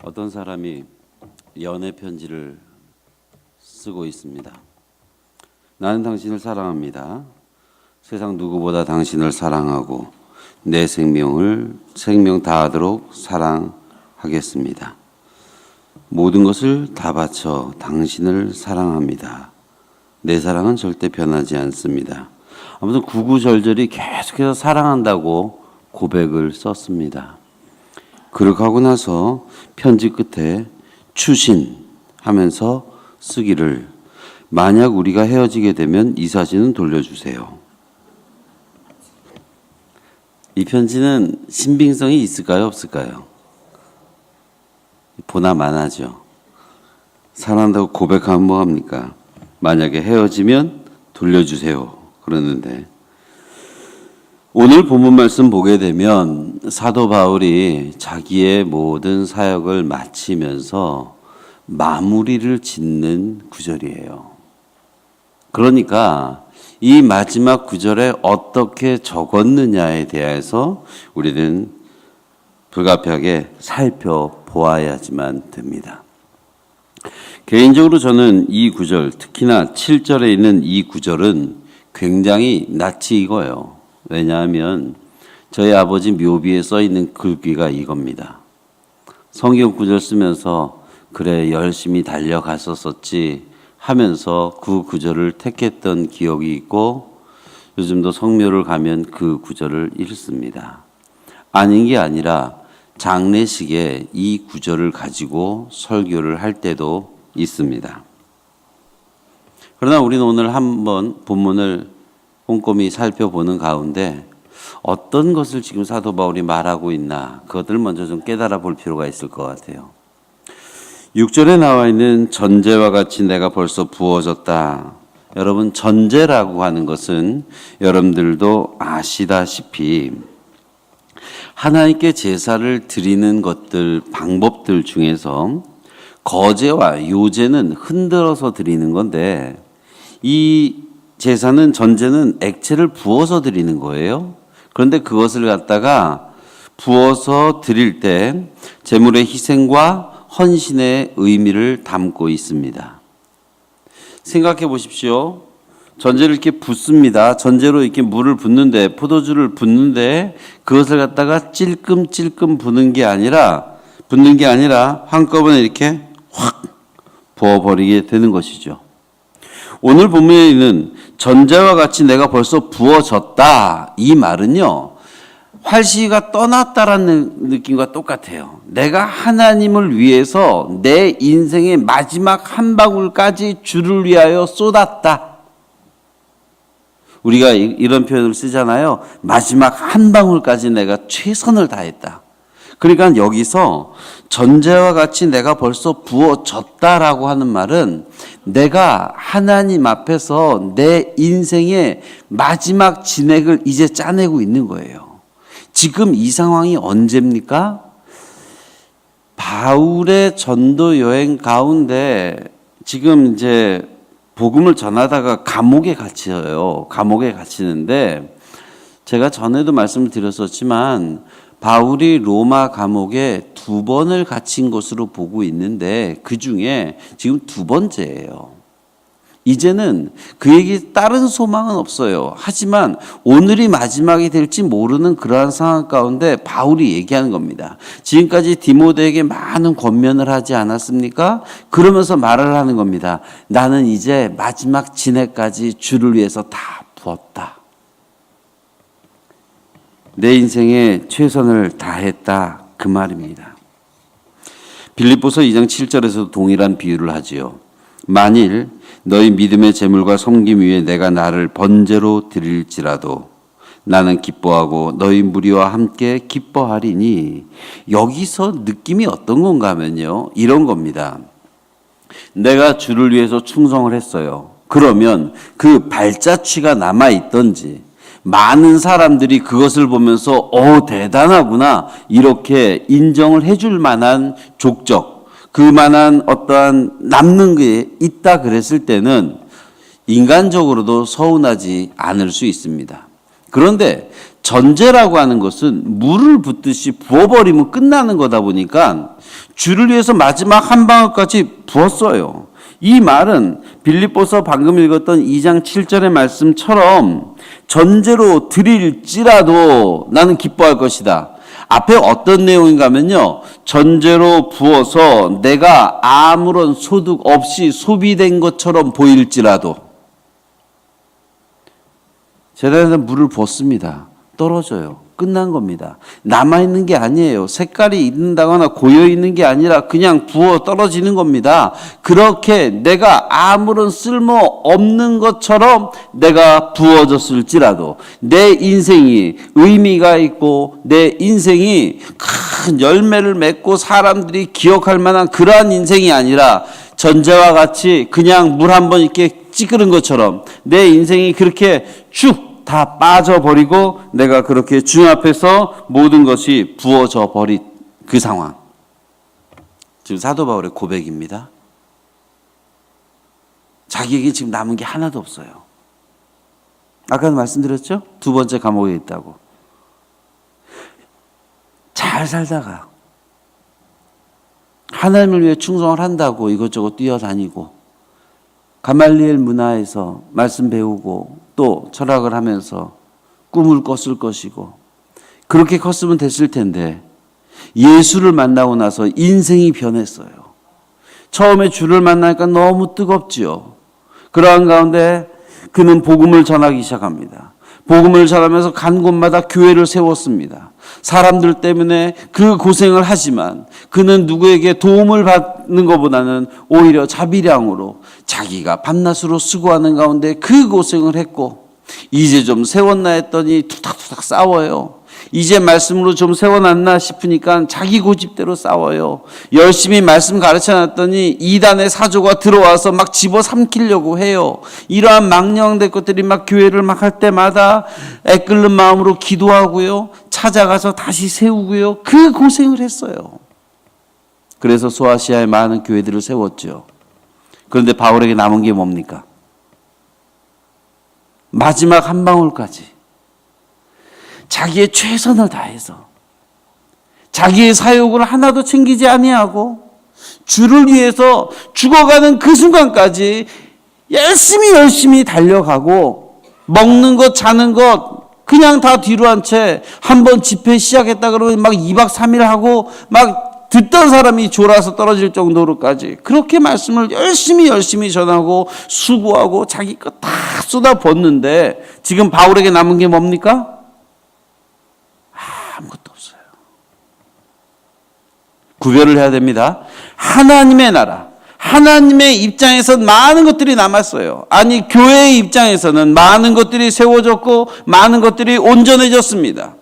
어떤 사람이 연애 편지를 쓰고 있습니다. 나는 당신을 사랑합니다. 세상 누구보다 당신을 사랑하고 내 생명 다하도록 사랑하겠습니다. 모든 것을 다 바쳐 당신을 사랑합니다. 내 사랑은 절대 변하지 않습니다. 아무튼 구구절절히 계속해서 사랑한다고 고백을 썼습니다. 그렇게 하고 나서 편지 끝에 추신하면서 쓰기를 만약 우리가 헤어지게 되면 이 사진은 돌려주세요. 이 편지는 신빙성이 있을까요, 없을까요? 보나마나죠. 사랑한다고 고백하면 뭐합니까? 만약에 헤어지면 돌려주세요. 그러는데 오늘 본문 말씀 보게 되면 사도 바울이 자기의 모든 사역을 마치면서 마무리를 짓는 구절이에요. 그러니까 이 마지막 구절에 어떻게 적었느냐에 대해서 우리는 불가피하게 살펴보아야지만 됩니다. 개인적으로 저는 이 구절, 특히나 7절에 있는 이 구절은 굉장히 낯이 익어요. 왜냐하면 저희 아버지 묘비에 써 있는 글귀가 이겁니다. 성경 구절 쓰면서 그래 열심히 달려갔었었지 하면서 그 구절을 택했던 기억이 있고 요즘도 성묘를 가면 그 구절을 읽습니다. 아닌 게 아니라 장례식에 이 구절을 가지고 설교를 할 때도 있습니다. 그러나 우리는 오늘 한번 본문을 꼼꼼히 살펴보는 가운데 어떤 것을 지금 사도 바울이 말하고 있나 그것들을 먼저 좀 깨달아 볼 필요가 있을 것 같아요. 6절에 나와 있는 전제와 같이 내가 벌써 부어졌다. 여러분 전제라고 하는 것은 여러분들도 아시다시피 하나님께 제사를 드리는 것들 방법들 중에서 거제와 요제는 흔들어서 드리는 건데 이 제사는 전제는 액체를 부어서 드리는 거예요. 그런데 그것을 갖다가 부어서 드릴 때 제물의 희생과 헌신의 의미를 담고 있습니다. 생각해 보십시오. 전제를 이렇게 붓습니다. 전제로 이렇게 물을 붓는데 포도주를 붓는데 그것을 갖다가 찔끔찔끔 붓는 게 아니라 한꺼번에 이렇게 확 부어버리게 되는 것이죠. 오늘 본문에 있는 전제와 같이 내가 벌써 부어졌다. 이 말은요. 활시가 떠났다라는 느낌과 똑같아요. 내가 하나님을 위해서 내 인생의 마지막 한 방울까지 주를 위하여 쏟았다. 우리가 이런 표현을 쓰잖아요. 마지막 한 방울까지 내가 최선을 다했다. 그러니까 여기서 전제와 같이 내가 벌써 부어졌다라고 하는 말은 내가 하나님 앞에서 내 인생의 마지막 진액을 이제 짜내고 있는 거예요. 지금 이 상황이 언제입니까? 바울의 전도 여행 가운데 지금 이제 복음을 전하다가 감옥에 갇혀요. 감옥에 갇히는데 제가 전에도 말씀을 드렸었지만 바울이 로마 감옥에 2번을 갇힌 것으로 보고 있는데 그 중에 지금 2번째예요. 이제는 그에게 다른 소망은 없어요. 하지만 오늘이 마지막이 될지 모르는 그러한 상황 가운데 바울이 얘기하는 겁니다. 지금까지 디모데에게 많은 권면을 하지 않았습니까? 그러면서 말을 하는 겁니다. 나는 이제 마지막 진해까지 주를 위해서 다 부었다. 내 인생에 최선을 다했다. 그 말입니다. 빌립보서 2장 7절에서도 동일한 비유를 하지요. 만일 너희 믿음의 제물과 섬김 위에 내가 나를 번제로 드릴지라도 나는 기뻐하고 너희 무리와 함께 기뻐하리니 여기서 느낌이 어떤 건가 하면요. 이런 겁니다. 내가 주를 위해서 충성을 했어요. 그러면 그 발자취가 남아있던지 많은 사람들이 그것을 보면서 대단하구나 이렇게 인정을 해줄 만한 족적 그만한 어떠한 남는 게 있다 그랬을 때는 인간적으로도 서운하지 않을 수 있습니다. 그런데 전제라고 하는 것은 물을 붓듯이 부어버리면 끝나는 거다 보니까 주를 위해서 마지막 한 방울까지 부었어요. 이 말은 빌립보서 방금 읽었던 2장 7절의 말씀처럼 전제로 드릴지라도 나는 기뻐할 것이다. 앞에 어떤 내용인가 하면요. 전제로 부어서 내가 아무런 소득 없이 소비된 것처럼 보일지라도. 재단에서 물을 붓습니다. 떨어져요. 끝난 겁니다. 남아있는 게 아니에요. 색깔이 있는다거나 고여있는 게 아니라 그냥 부어 떨어지는 겁니다. 그렇게 내가 아무런 쓸모 없는 것처럼 내가 부어졌을지라도 내 인생이 의미가 있고 내 인생이 큰 열매를 맺고 사람들이 기억할 만한 그러한 인생이 아니라 전제와 같이 그냥 물 한 번 이렇게 찌그른 것처럼 내 인생이 그렇게 쭉 다 빠져버리고 내가 그렇게 주님 앞에서 모든 것이 부어져 버린 그 상황. 지금 사도 바울의 고백입니다. 자기에게 지금 남은 게 하나도 없어요. 아까도 말씀드렸죠? 두 번째 감옥에 있다고. 잘 살다가 하나님을 위해 충성을 한다고 이것저것 뛰어다니고 가말리엘 문화에서 말씀 배우고 또 철학을 하면서 꿈을 꿨을 것이고 그렇게 컸으면 됐을 텐데 예수를 만나고 나서 인생이 변했어요. 처음에 주를 만나니까 너무 뜨겁지요. 그러한 가운데 그는 복음을 전하기 시작합니다. 복음을 전하면서 간 곳마다 교회를 세웠습니다. 사람들 때문에 그 고생을 하지만 그는 누구에게 도움을 받는 것보다는 오히려 자비량으로 자기가 밤낮으로 수고하는 가운데 그 고생을 했고 이제 좀 세웠나 했더니 투닥투닥 싸워요. 이제 말씀으로 좀 세워놨나 싶으니까 자기 고집대로 싸워요. 열심히 말씀 가르쳐놨더니 이단의 사조가 들어와서 막 집어삼키려고 해요. 이러한 망령된 것들이 막 교회를 막 할 때마다 애끓는 마음으로 기도하고요. 찾아가서 다시 세우고요. 그 고생을 했어요. 그래서 소아시아에 많은 교회들을 세웠죠. 그런데 바울에게 남은 게 뭡니까? 마지막 한 방울까지 자기의 최선을 다해서 자기의 사욕을 하나도 챙기지 아니하고 주를 위해서 죽어가는 그 순간까지 열심히 달려가고 먹는 것 자는 것 그냥 다 뒤로 한 채 한번 집회 시작했다 그러면 막 2박 3일 하고 막 듣던 사람이 졸아서 떨어질 정도로까지 그렇게 말씀을 열심히 전하고 수고하고 자기 것 다 쏟아붓는데 지금 바울에게 남은 게 뭡니까? 아무것도 없어요. 구별을 해야 됩니다. 하나님의 나라, 하나님의 입장에서 많은 것들이 남았어요. 아니 교회의 입장에서는 많은 것들이 세워졌고 많은 것들이 온전해졌습니다.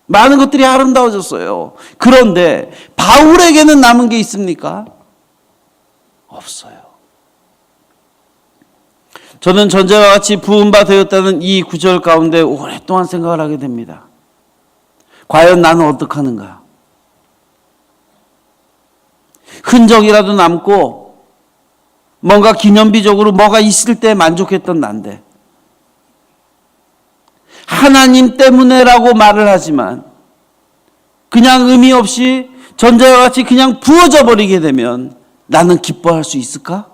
많은 것들이 아름다워졌어요. 그런데 바울에게는 남은 게 있습니까? 없어요. 저는 전제와 같이 부은바 되었다는 이 구절 가운데 오랫동안 생각을 하게 됩니다. 과연 나는 어떡하는가? 흔적이라도 남고 뭔가 기념비적으로 뭐가 있을 때 만족했던 난데 하나님 때문에라고 말을 하지만 그냥 의미 없이 전제와 같이 그냥 부어져 버리게 되면 나는 기뻐할 수 있을까?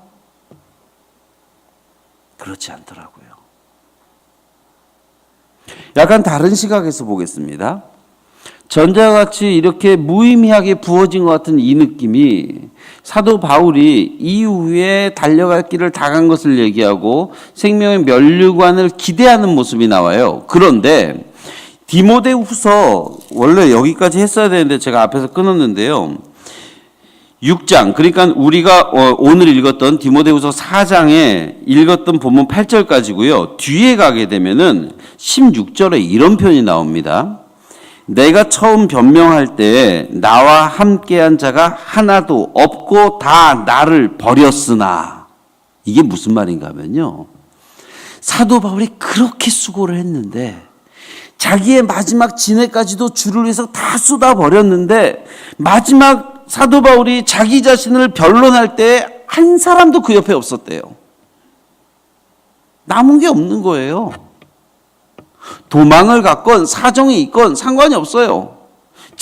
그렇지 않더라고요. 약간 다른 시각에서 보겠습니다. 전제와 같이 이렇게 무의미하게 부어진 것 같은 이 느낌이 사도 바울이 이후에 달려갈 길을 다 간 것을 얘기하고 생명의 면류관을 기대하는 모습이 나와요. 그런데 디모데후서 원래 여기까지 했어야 되는데 제가 앞에서 끊었는데요. 6장 그러니까 우리가 오늘 읽었던 디모데후서 4장에 읽었던 본문 8절까지고요. 뒤에 가게 되면은 16절에 이런 표현이 나옵니다. 내가 처음 변명할 때 나와 함께한 자가 하나도 없고 다 나를 버렸으나 이게 무슨 말인가 하면요. 사도 바울이 그렇게 수고를 했는데 자기의 마지막 진해까지도 주를 위해서 다 쏟아버렸는데 마지막 사도 바울이 자기 자신을 변론할 때 한 사람도 그 옆에 없었대요. 남은 게 없는 거예요. 도망을 갔건 사정이 있건 상관이 없어요.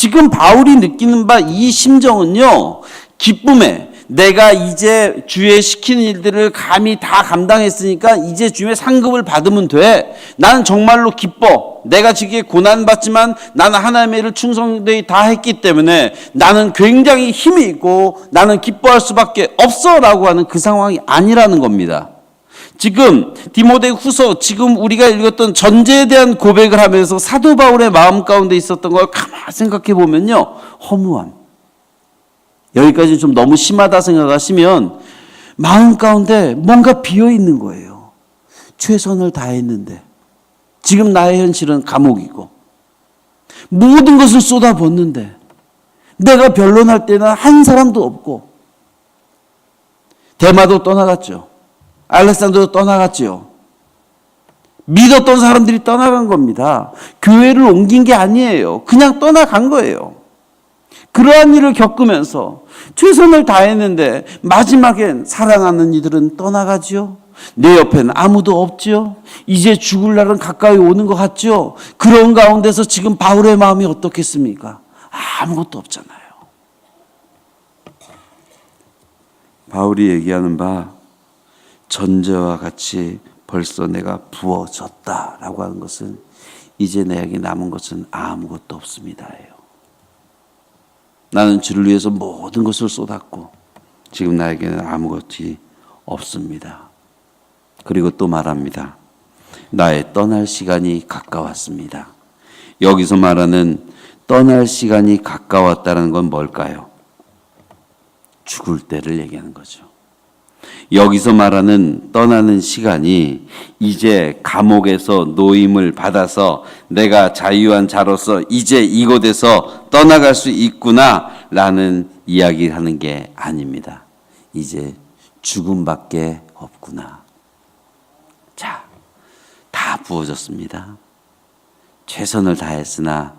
지금 바울이 느끼는 바 이 심정은요, 기쁨에 내가 이제 주의 시키는 일들을 감히 다 감당했으니까 이제 주의 상급을 받으면 돼. 나는 정말로 기뻐. 내가 지금 고난받지만 나는 하나님의 일을 충성되이 다 했기 때문에 나는 굉장히 힘이 있고 나는 기뻐할 수밖에 없어 라고 하는 그 상황이 아니라는 겁니다. 지금 디모데 후서, 지금 우리가 읽었던 전제에 대한 고백을 하면서 사도 바울의 마음 가운데 있었던 걸 가만히 생각해 보면요, 허무함. 여기까지 좀 너무 심하다 생각하시면 마음 가운데 뭔가 비어 있는 거예요. 최선을 다했는데 지금 나의 현실은 감옥이고 모든 것을 쏟아붓는데 내가 변론할 때는 한 사람도 없고, 데마도 떠나갔죠. 알렉산더도 떠나갔죠. 믿었던 사람들이 떠나간 겁니다. 교회를 옮긴 게 아니에요. 그냥 떠나간 거예요. 그러한 일을 겪으면서 최선을 다했는데 마지막엔 사랑하는 이들은 떠나가지요. 내 옆에는 아무도 없죠. 이제 죽을 날은 가까이 오는 것 같죠. 그런 가운데서 지금 바울의 마음이 어떻겠습니까? 아무것도 없잖아요. 바울이 얘기하는 바 전제와 같이 벌써 내가 부어졌다라고 하는 것은 이제 내게 남은 것은 아무것도 없습니다예요. 나는 주를 위해서 모든 것을 쏟았고 지금 나에게는 아무것이 없습니다. 그리고 또 말합니다. 나의 떠날 시간이 가까웠습니다. 여기서 말하는 떠날 시간이 가까웠다는 건 뭘까요? 죽을 때를 얘기하는 거죠. 여기서 말하는 떠나는 시간이 이제 감옥에서 노임을 받아서 내가 자유한 자로서 이제 이곳에서 떠나갈 수 있구나 라는 이야기를 하는 게 아닙니다. 이제 죽음밖에 없구나. 자, 다 부어졌습니다. 최선을 다했으나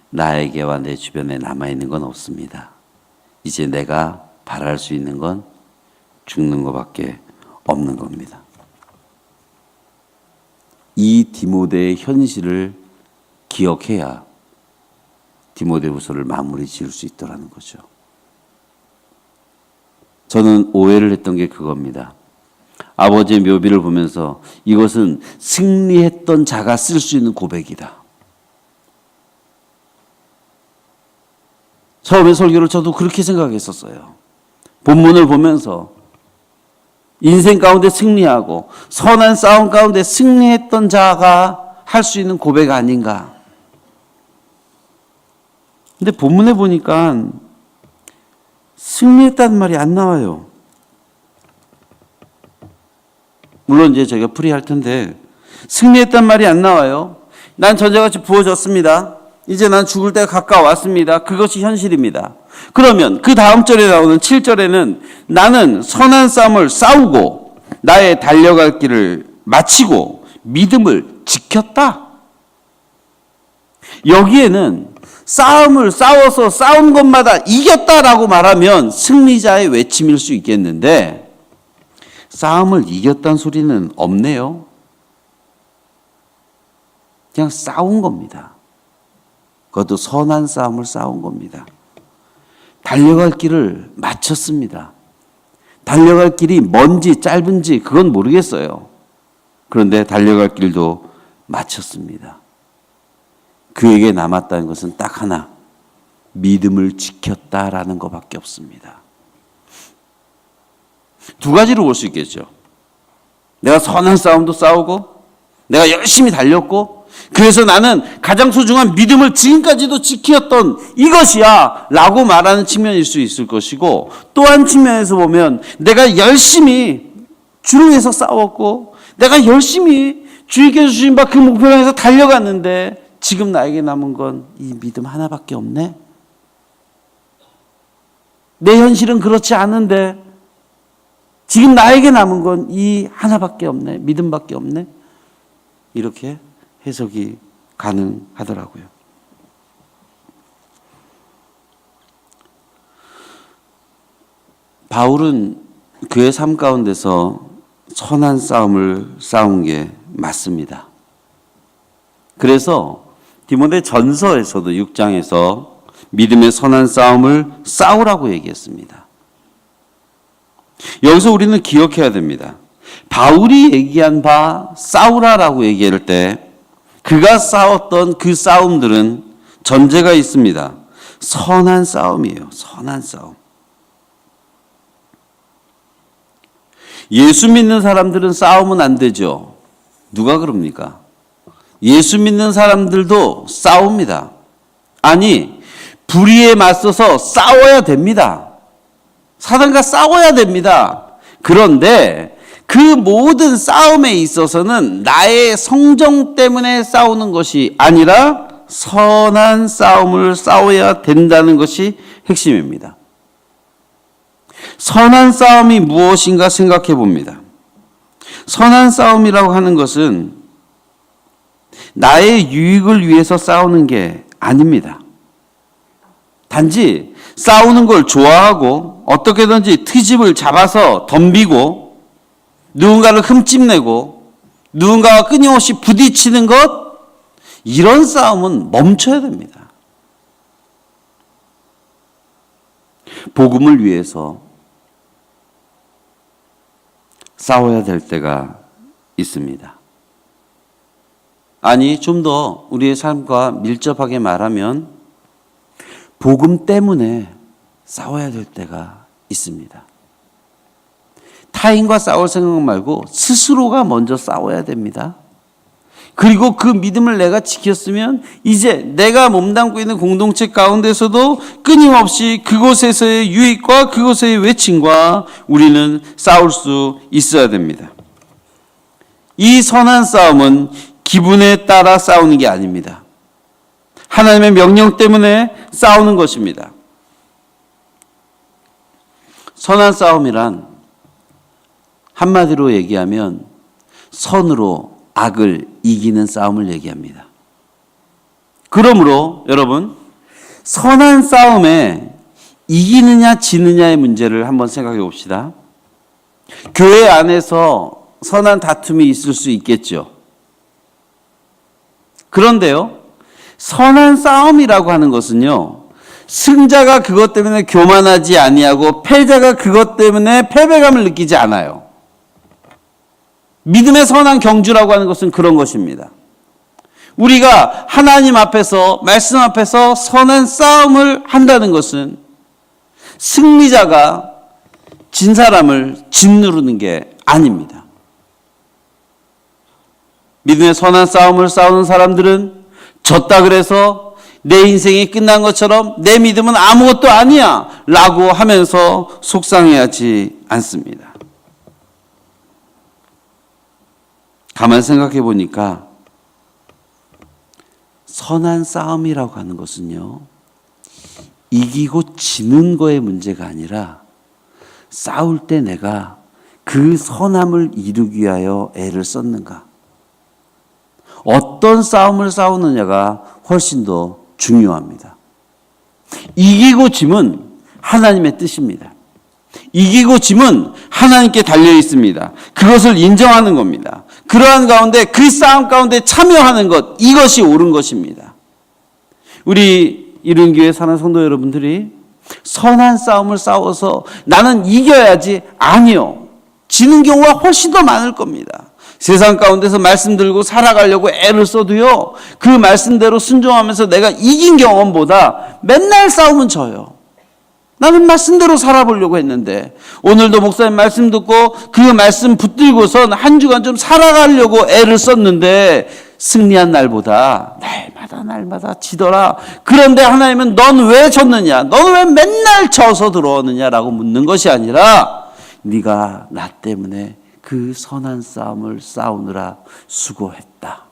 나에게와 내 주변에 남아있는 건 없습니다. 이제 내가 바랄 수 있는 건 죽는 것밖에 없는 겁니다. 이 디모데의 현실을 기억해야 디모데후서를 마무리 지을 수 있더라는 거죠. 저는 오해를 했던 게 그겁니다. 아버지의 묘비를 보면서 이것은 승리했던 자가 쓸 수 있는 고백이다. 처음에 설교를 저도 그렇게 생각했었어요. 본문을 보면서 인생 가운데 승리하고 선한 싸움 가운데 승리했던 자가 할 수 있는 고백 아닌가. 근데 본문에 보니까 승리했다는 말이 안 나와요. 물론 이제 저희가 풀이할 텐데 승리했다는 말이 안 나와요. 난 전제같이 부어졌습니다. 이제 난 죽을 때가 가까웠습니다. 그것이 현실입니다. 그러면 그 다음 절에 나오는 7절에는 나는 선한 싸움을 싸우고 나의 달려갈 길을 마치고 믿음을 지켰다. 여기에는 싸움을 싸워서 싸운 것마다 이겼다라고 말하면 승리자의 외침일 수 있겠는데 싸움을 이겼다는 소리는 없네요. 그냥 싸운 겁니다. 그것도 선한 싸움을 싸운 겁니다. 달려갈 길을 마쳤습니다. 달려갈 길이 먼지 짧은지 그건 모르겠어요. 그런데 달려갈 길도 마쳤습니다. 그에게 남았다는 것은 딱 하나, 믿음을 지켰다라는 것밖에 없습니다. 두 가지로 볼 수 있겠죠. 내가 선한 싸움도 싸우고 내가 열심히 달렸고 그래서 나는 가장 소중한 믿음을 지금까지도 지켰던 이것이야 라고 말하는 측면일 수 있을 것이고, 또 한 측면에서 보면 내가 열심히 주를 위해서 싸웠고 내가 열심히 주님께서 주신 바 그 목표를 향해서 달려갔는데 지금 나에게 남은 건 이 믿음 하나밖에 없네. 내 현실은 그렇지 않은데 지금 나에게 남은 건 이 하나밖에 없네. 믿음밖에 없네. 이렇게 해석이 가능하더라고요. 바울은 그의 삶 가운데서 선한 싸움을 싸운 게 맞습니다. 그래서 디모데 전서에서도 6장에서 믿음의 선한 싸움을 싸우라고 얘기했습니다. 여기서 우리는 기억해야 됩니다. 바울이 얘기한 바 싸우라라고 얘기할 때 그가 싸웠던 그 싸움들은 전제가 있습니다. 선한 싸움이에요. 선한 싸움. 예수 믿는 사람들은 싸우면 안 되죠. 누가 그럽니까? 예수 믿는 사람들도 싸웁니다. 아니, 불의에 맞서서 싸워야 됩니다. 사단과 싸워야 됩니다. 그런데 그 모든 싸움에 있어서는 나의 성정 때문에 싸우는 것이 아니라 선한 싸움을 싸워야 된다는 것이 핵심입니다. 선한 싸움이 무엇인가 생각해 봅니다. 선한 싸움이라고 하는 것은 나의 유익을 위해서 싸우는 게 아닙니다. 단지 싸우는 걸 좋아하고 어떻게든지 트집을 잡아서 덤비고 누군가를 흠집내고 누군가와 끊임없이 부딪히는 것, 이런 싸움은 멈춰야 됩니다. 복음을 위해서 싸워야 될 때가 있습니다. 아니, 좀 더 우리의 삶과 밀접하게 말하면 복음 때문에 싸워야 될 때가 있습니다. 타인과 싸울 생각 말고 스스로가 먼저 싸워야 됩니다. 그리고 그 믿음을 내가 지켰으면 이제 내가 몸담고 있는 공동체 가운데서도 끊임없이 그곳에서의 유익과 그곳의 외침과 우리는 싸울 수 있어야 됩니다. 이 선한 싸움은 기분에 따라 싸우는 게 아닙니다. 하나님의 명령 때문에 싸우는 것입니다. 선한 싸움이란 한마디로 얘기하면 선으로 악을 이기는 싸움을 얘기합니다. 그러므로 여러분, 선한 싸움에 이기느냐 지느냐의 문제를 한번 생각해 봅시다. 교회 안에서 선한 다툼이 있을 수 있겠죠. 그런데요, 선한 싸움이라고 하는 것은요, 승자가 그것 때문에 교만하지 아니하고 패자가 그것 때문에 패배감을 느끼지 않아요. 믿음의 선한 경주라고 하는 것은 그런 것입니다. 우리가 하나님 앞에서, 말씀 앞에서 선한 싸움을 한다는 것은 승리자가 진 사람을 짓누르는 게 아닙니다. 믿음의 선한 싸움을 싸우는 사람들은 졌다 그래서 내 인생이 끝난 것처럼 내 믿음은 아무것도 아니야 라고 하면서 속상해하지 않습니다. 가만 생각해 보니까 선한 싸움이라고 하는 것은요, 이기고 지는 거의 문제가 아니라 싸울 때 내가 그 선함을 이루기 위하여 애를 썼는가, 어떤 싸움을 싸우느냐가 훨씬 더 중요합니다. 이기고 짐은 하나님의 뜻입니다. 이기고 짐은 하나님께 달려 있습니다. 그것을 인정하는 겁니다. 그러한 가운데, 그 싸움 가운데 참여하는 것, 이것이 옳은 것입니다. 우리 이룬교회 사는 성도 여러분들이 선한 싸움을 싸워서 나는 이겨야지, 아니요, 지는 경우가 훨씬 더 많을 겁니다. 세상 가운데서 말씀 들고 살아가려고 애를 써도요, 그 말씀대로 순종하면서 내가 이긴 경험보다 맨날 싸우면 져요. 나는 말씀대로 살아보려고 했는데, 오늘도 목사님 말씀 듣고 그 말씀 붙들고선 한 주간 좀 살아가려고 애를 썼는데 승리한 날보다 날마다 지더라. 그런데 하나님은 넌 왜 졌느냐? 넌 왜 맨날 져서 들어오느냐라고 묻는 것이 아니라, 네가 나 때문에 그 선한 싸움을 싸우느라 수고했다.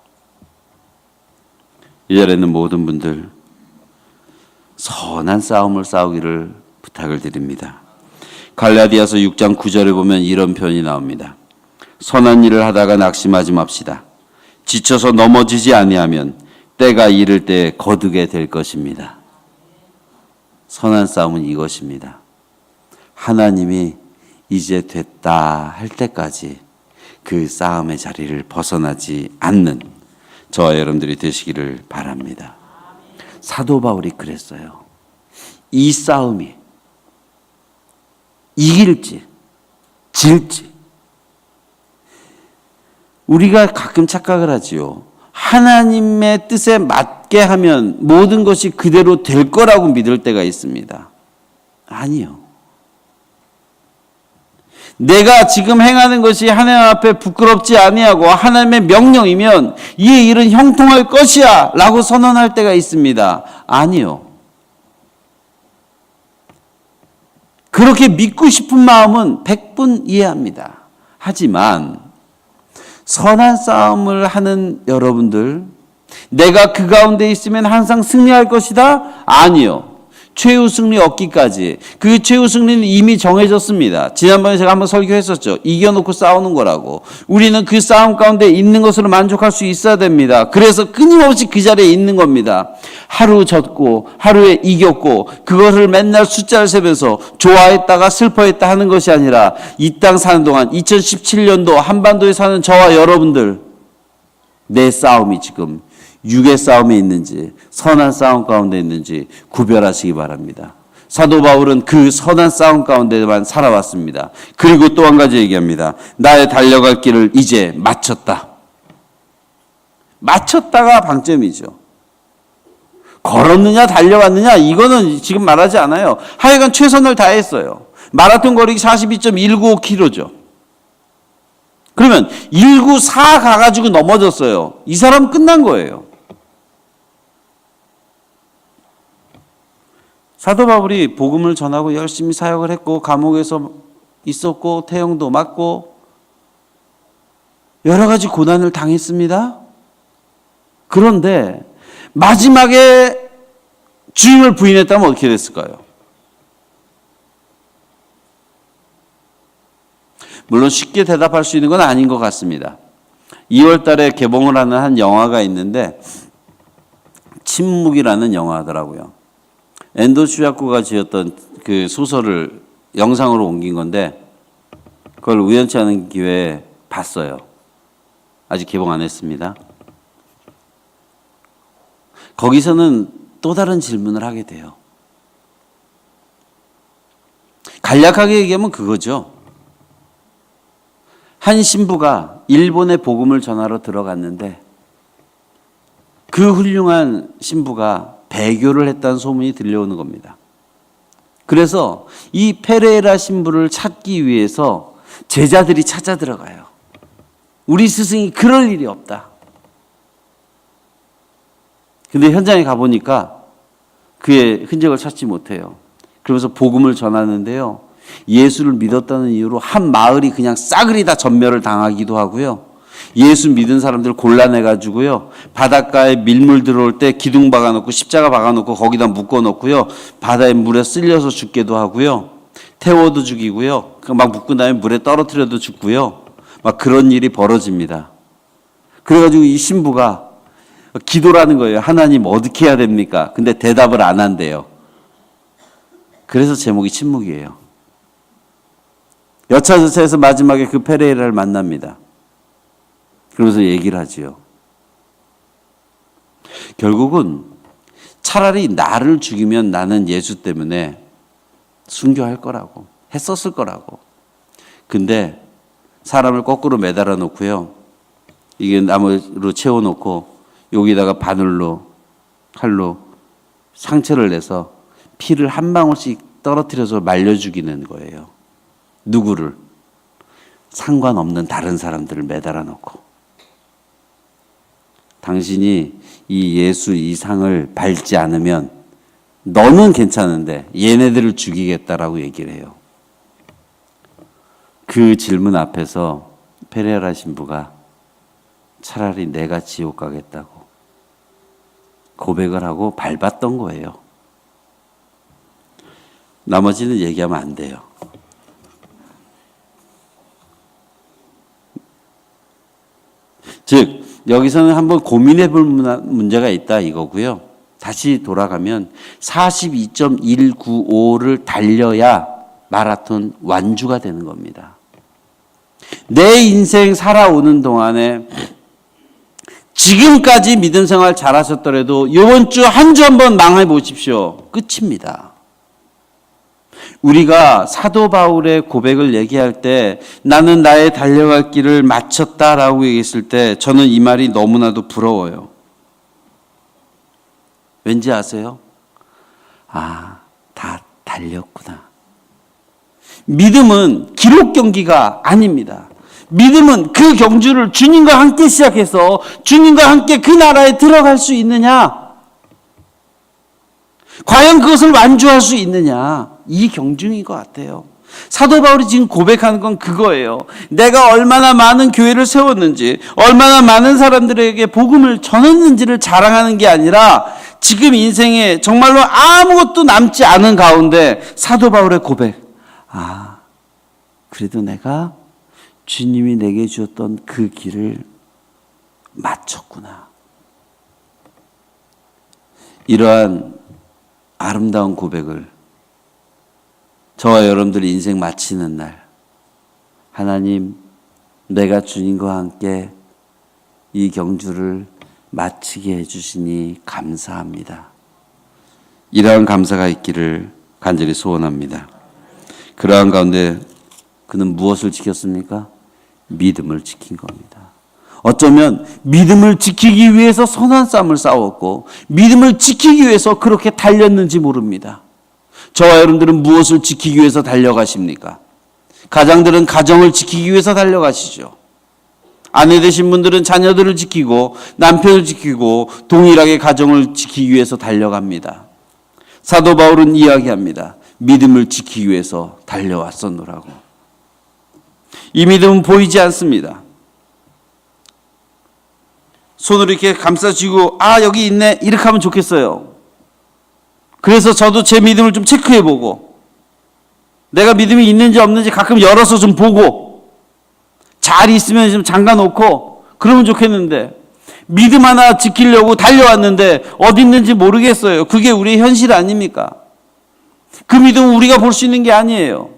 이 자리에 있는 모든 분들, 선한 싸움을 싸우기를 부탁을 드립니다. 갈라디아서 6장 9절에 보면 이런 표현이 나옵니다. 선한 일을 하다가 낙심하지 맙시다. 지쳐서 넘어지지 아니하면 때가 이를 때 거두게 될 것입니다. 선한 싸움은 이것입니다. 하나님이 이제 됐다 할 때까지 그 싸움의 자리를 벗어나지 않는 저와 여러분들이 되시기를 바랍니다. 사도 바울이 그랬어요. 이 싸움이 이길지 질지. 우리가 가끔 착각을 하지요. 하나님의 뜻에 맞게 하면 모든 것이 그대로 될 거라고 믿을 때가 있습니다. 아니요. 내가 지금 행하는 것이 하나님 앞에 부끄럽지 아니하고 하나님의 명령이면 이 일은 형통할 것이야 라고 선언할 때가 있습니다. 아니요. 그렇게 믿고 싶은 마음은 100분 이해합니다. 하지만 선한 싸움을 하는 여러분들, 내가 그 가운데 있으면 항상 승리할 것이다? 아니요. 최후 승리 얻기까지. 그 최후 승리는 이미 정해졌습니다. 지난번에 제가 한번 설교했었죠. 이겨놓고 싸우는 거라고. 우리는 그 싸움 가운데 있는 것으로 만족할 수 있어야 됩니다. 그래서 끊임없이 그 자리에 있는 겁니다. 하루 졌고 하루에 이겼고 그것을 맨날 숫자를 세면서 좋아했다가 슬퍼했다 하는 것이 아니라 이 땅 사는 동안 2017년도 한반도에 사는 저와 여러분들, 내 싸움이 지금 육의 싸움에 있는지 선한 싸움 가운데 있는지 구별하시기 바랍니다. 사도 바울은 그 선한 싸움 가운데만 살아왔습니다. 그리고 또 한 가지 얘기합니다. 나의 달려갈 길을 이제 마쳤다. 마쳤다가 방점이죠. 걸었느냐 달려갔느냐 이거는 지금 말하지 않아요. 하여간 최선을 다했어요. 마라톤 거리기 42.195km죠. 그러면 194 가가지고 넘어졌어요. 이 사람은 끝난 거예요. 사도 바울이 복음을 전하고 열심히 사역을 했고 감옥에서 있었고 태형도 맞고 여러 가지 고난을 당했습니다. 그런데 마지막에 주임을 부인했다면 어떻게 됐을까요? 물론 쉽게 대답할 수 있는 건 아닌 것 같습니다. 2월 달에 개봉을 하는 한 영화가 있는데 침묵이라는 영화더라고요. 엔도 슈야코가 지었던 그 소설을 영상으로 옮긴 건데 그걸 우연치 않은 기회에 봤어요. 아직 개봉 안 했습니다. 거기서는 또 다른 질문을 하게 돼요. 간략하게 얘기하면 그거죠. 한 신부가 일본에 복음을 전하러 들어갔는데 그 훌륭한 신부가 배교를 했다는 소문이 들려오는 겁니다. 그래서 이 페레라 신부를 찾기 위해서 제자들이 찾아 들어가요. 우리 스승이 그럴 일이 없다. 근데 현장에 가보니까 그의 흔적을 찾지 못해요. 그러면서 복음을 전하는데요. 예수를 믿었다는 이유로 한 마을이 그냥 싸그리 다 전멸을 당하기도 하고요. 예수 믿은 사람들 골라내가지고요. 바닷가에 밀물 들어올 때 기둥 박아놓고 십자가 박아놓고 거기다 묶어놓고요. 바다에 물에 쓸려서 죽기도 하고요. 태워도 죽이고요. 막 묶은 다음에 물에 떨어뜨려도 죽고요. 막 그런 일이 벌어집니다. 그래가지고 이 신부가 기도라는 거예요. 하나님 어떻게 해야 됩니까? 근데 대답을 안 한대요. 그래서 제목이 침묵이에요. 여차저차해서 마지막에 그 페레이라를 만납니다. 그러면서 얘기를 하지요. 결국은 차라리 나를 죽이면 나는 예수 때문에 순교할 거라고 했었을 거라고. 근데 사람을 거꾸로 매달아 놓고요. 이게 나무로 채워놓고 여기다가 바늘로 칼로 상처를 내서 피를 한 방울씩 떨어뜨려서 말려 죽이는 거예요. 누구를? 상관없는 다른 사람들을 매달아 놓고. 당신이 이 예수 이 상을 밟지 않으면 너는 괜찮은데 얘네들을 죽이겠다라고 얘기를 해요. 그 질문 앞에서 페레라 신부가 차라리 내가 지옥 가겠다고 고백을 하고 밟았던 거예요. 나머지는 얘기하면 안 돼요. 즉 여기서는 한번 고민해 볼 문제가 있다 이거고요. 다시 돌아가면 42.195를 달려야 마라톤 완주가 되는 겁니다. 내 인생 살아오는 동안에 지금까지 믿음 생활 잘하셨더라도 이번 주 한 주 한번 망해 보십시오. 끝입니다. 우리가 사도 바울의 고백을 얘기할 때 나는 나의 달려갈 길을 마쳤다라고 얘기했을 때 저는 이 말이 너무나도 부러워요. 왠지 아세요? 아, 다 달렸구나. 믿음은 기록 경기가 아닙니다. 믿음은 그 경주를 주님과 함께 시작해서 주님과 함께 그 나라에 들어갈 수 있느냐? 과연 그것을 완주할 수 있느냐? 이 경중인 것 같아요. 사도 바울이 지금 고백하는 건 그거예요. 내가 얼마나 많은 교회를 세웠는지, 얼마나 많은 사람들에게 복음을 전했는지를 자랑하는 게 아니라 지금 인생에 정말로 아무것도 남지 않은 가운데 사도 바울의 고백. 아, 그래도 내가 주님이 내게 주었던 그 길을 마쳤구나. 이러한 아름다운 고백을 저와 여러분들이 인생 마치는 날, 하나님, 내가 주님과 함께 이 경주를 마치게 해주시니 감사합니다. 이러한 감사가 있기를 간절히 소원합니다. 그러한 가운데 그는 무엇을 지켰습니까? 믿음을 지킨 겁니다. 어쩌면 믿음을 지키기 위해서 선한 싸움을 싸웠고 믿음을 지키기 위해서 그렇게 달렸는지 모릅니다. 저와 여러분들은 무엇을 지키기 위해서 달려가십니까? 가장들은 가정을 지키기 위해서 달려가시죠. 아내 되신 분들은 자녀들을 지키고 남편을 지키고 동일하게 가정을 지키기 위해서 달려갑니다. 사도 바울은 이야기합니다. 믿음을 지키기 위해서 달려왔었노라고. 이 믿음은 보이지 않습니다. 손으로 이렇게 감싸쥐고 아 여기 있네 이렇게 하면 좋겠어요. 그래서 저도 제 믿음을 좀 체크해보고 내가 믿음이 있는지 없는지 가끔 열어서 좀 보고 잘 있으면 좀 잠가놓고 그러면 좋겠는데 믿음 하나 지키려고 달려왔는데 어디 있는지 모르겠어요. 그게 우리의 현실 아닙니까? 그 믿음은 우리가 볼 수 있는 게 아니에요.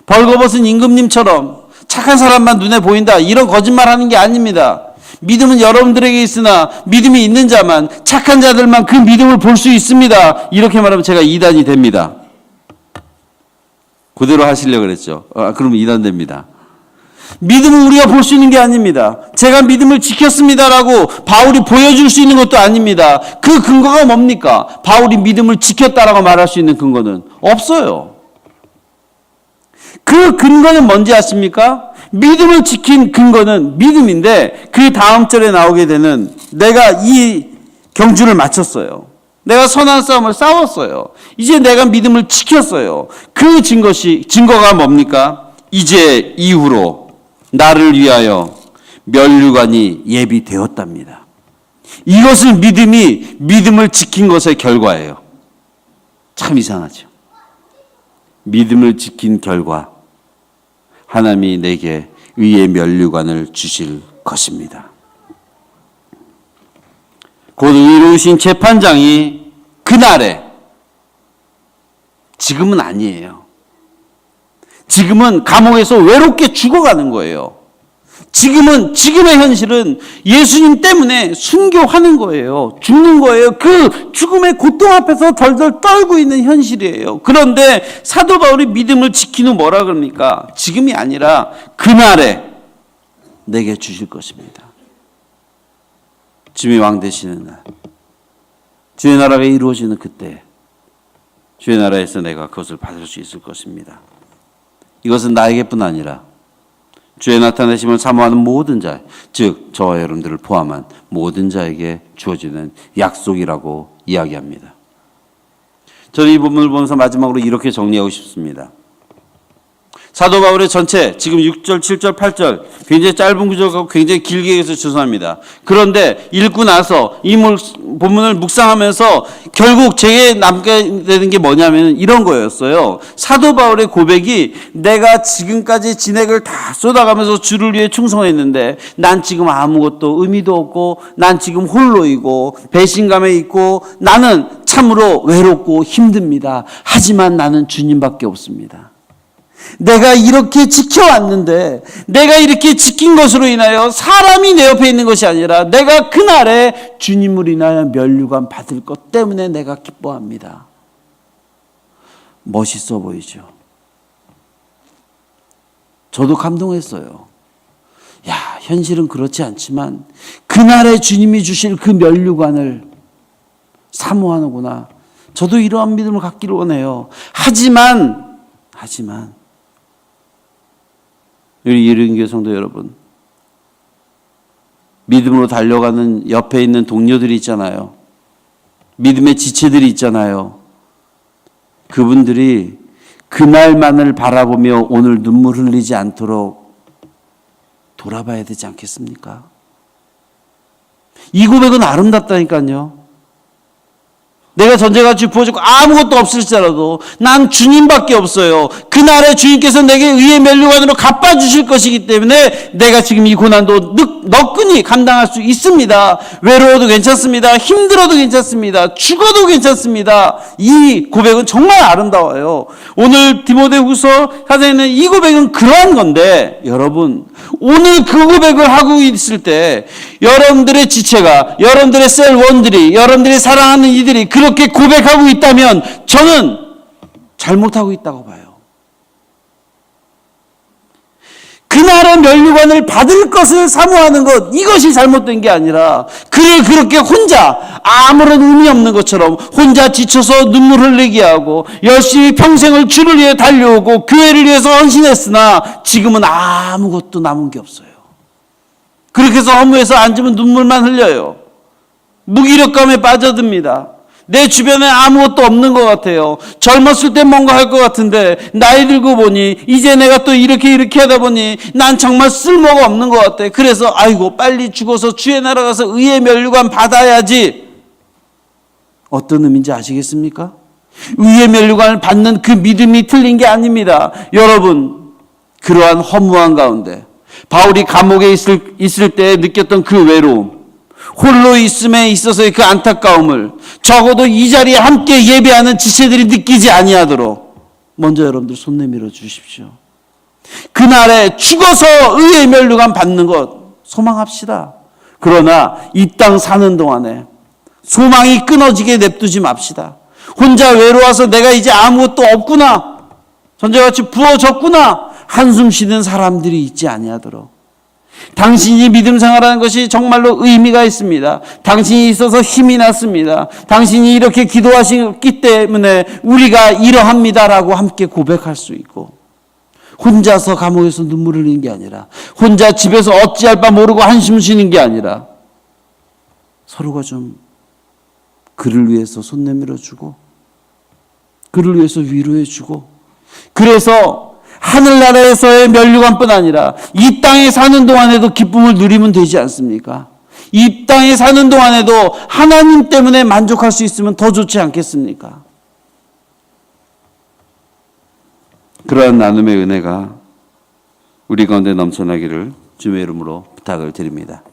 벌거벗은 임금님처럼 착한 사람만 눈에 보인다 이런 거짓말하는 게 아닙니다. 믿음은 여러분들에게 있으나 믿음이 있는 자만 착한 자들만 그 믿음을 볼 수 있습니다. 이렇게 말하면 제가 이단이 됩니다. 그대로 하시려고 그랬죠. 그러면 이단 됩니다. 믿음은 우리가 볼 수 있는 게 아닙니다. 제가 믿음을 지켰습니다라고 바울이 보여줄 수 있는 것도 아닙니다. 그 근거가 뭡니까? 바울이 믿음을 지켰다라고 말할 수 있는 근거는 없어요. 그 근거는 뭔지 아십니까? 믿음을 지킨 근거는 믿음인데 그 다음 절에 나오게 되는 내가 이 경주를 마쳤어요. 내가 선한 싸움을 싸웠어요. 이제 내가 믿음을 지켰어요. 그 증거가 뭡니까? 이제 이후로 나를 위하여 면류관이 예비되었답니다. 이것을 믿음을 지킨 것의 결과예요. 참 이상하죠. 믿음을 지킨 결과 하나님이 내게 의의 면류관을 주실 것입니다. 곧 의로우신 재판장이 그날에, 지금은 아니에요. 지금은 감옥에서 외롭게 죽어가는 거예요. 지금의 현실은 예수님 때문에 순교하는 거예요. 죽는 거예요. 그 죽음의 고통 앞에서 덜덜 떨고 있는 현실이에요. 그런데 사도 바울이 믿음을 지킨 후 뭐라 그럽니까? 지금이 아니라 그날에 내게 주실 것입니다. 주님이 왕 되시는 날, 주의 나라가 이루어지는 그때 주의 나라에서 내가 그것을 받을 수 있을 것입니다. 이것은 나에게뿐 아니라 주의 나타내심을 사모하는 모든 자, 즉 저와 여러분들을 포함한 모든 자에게 주어지는 약속이라고 이야기합니다. 저는 이 부분을 보면서 마지막으로 이렇게 정리하고 싶습니다. 사도 바울의 전체 지금 6절, 7절, 8절 굉장히 짧은 구절과 굉장히 길게 해서 죄송합니다. 그런데 읽고 나서 이 본문을 묵상하면서 결국 제게 남게 되는 게 뭐냐면 이런 거였어요. 사도 바울의 고백이 내가 지금까지 진액을 다 쏟아가면서 주를 위해 충성했는데 난 지금 아무것도 의미도 없고 난 지금 홀로이고 배신감에 있고 나는 참으로 외롭고 힘듭니다. 하지만 나는 주님밖에 없습니다. 내가 이렇게 지켜왔는데 내가 이렇게 지킨 것으로 인하여 사람이 내 옆에 있는 것이 아니라 내가 그날에 주님을 인하여 면류관 받을 것 때문에 내가 기뻐합니다. 멋있어 보이죠. 저도 감동했어요. 야, 현실은 그렇지 않지만 그날의 주님이 주실 그 면류관을 사모하는구나. 저도 이러한 믿음을 갖기를 원해요. 하지만 우리 이른교 성도 여러분, 믿음으로 달려가는 옆에 있는 동료들이 있잖아요. 믿음의 지체들이 있잖아요. 그분들이 그날만을 바라보며 오늘 눈물 흘리지 않도록 돌아봐야 되지 않겠습니까? 이 고백은 아름답다니까요. 내가 전제같이 부어주고 아무것도 없을지라도 난 주님밖에 없어요. 그날에 주님께서 내게 의의 면류관으로 갚아주실 것이기 때문에 내가 지금 이 고난도 너끈히 감당할 수 있습니다. 외로워도 괜찮습니다. 힘들어도 괜찮습니다. 죽어도 괜찮습니다. 이 고백은 정말 아름다워요. 오늘 디모데후서 4장에는 이 고백은 그러한 건데, 여러분 오늘 그 고백을 하고 있을 때 여러분들의 지체가, 여러분들의 셀원들이, 여러분들이 사랑하는 이들이 그렇게 고백하고 있다면 저는 잘못하고 있다고 봐요. 그날의 면류관을 받을 것을 사모하는 것, 이것이 잘못된 게 아니라 그를 그렇게 혼자 아무런 의미 없는 것처럼 혼자 지쳐서 눈물 흘리게 하고 열심히 평생을 주를 위해 달려오고 교회를 위해서 헌신했으나 지금은 아무것도 남은 게 없어요. 그렇게 해서 허무해서 앉으면 눈물만 흘려요. 무기력감에 빠져듭니다. 내 주변에 아무것도 없는 것 같아요. 젊었을 때 뭔가 할 것 같은데 나이 들고 보니 이제 내가 또 이렇게 하다 보니 난 정말 쓸모가 없는 것 같아. 그래서 아이고 빨리 죽어서 주의 나라 가서 의의 면류관 받아야지. 어떤 의미인지 아시겠습니까? 의의 면류관을 받는 그 믿음이 틀린 게 아닙니다. 여러분, 그러한 허무한 가운데 바울이 감옥에 있을 때 느꼈던 그 외로움, 홀로 있음에 있어서의 그 안타까움을 적어도 이 자리에 함께 예배하는 지체들이 느끼지 아니하도록 먼저 여러분들 손 내밀어 주십시오. 그날에 죽어서 의의 면류관 받는 것 소망합시다. 그러나 이 땅 사는 동안에 소망이 끊어지게 냅두지 맙시다. 혼자 외로워서 내가 이제 아무것도 없구나, 전제같이 부어졌구나 한숨 쉬는 사람들이 있지 아니하도록, 당신이 믿음 생활하는 것이 정말로 의미가 있습니다. 당신이 있어서 힘이 났습니다. 당신이 이렇게 기도하셨기 때문에 우리가 이러합니다라고 함께 고백할 수 있고, 혼자서 감옥에서 눈물 흘리는 게 아니라, 혼자 집에서 어찌할 바 모르고 한숨 쉬는 게 아니라 서로가 좀 그를 위해서 손 내밀어 주고 그를 위해서 위로해 주고, 그래서 하늘나라에서의 면류관뿐 아니라 이 땅에 사는 동안에도 기쁨을 누리면 되지 않습니까? 이 땅에 사는 동안에도 하나님 때문에 만족할 수 있으면 더 좋지 않겠습니까? 그러한 나눔의 은혜가 우리 가운데 넘쳐나기를 주의 이름으로 부탁을 드립니다.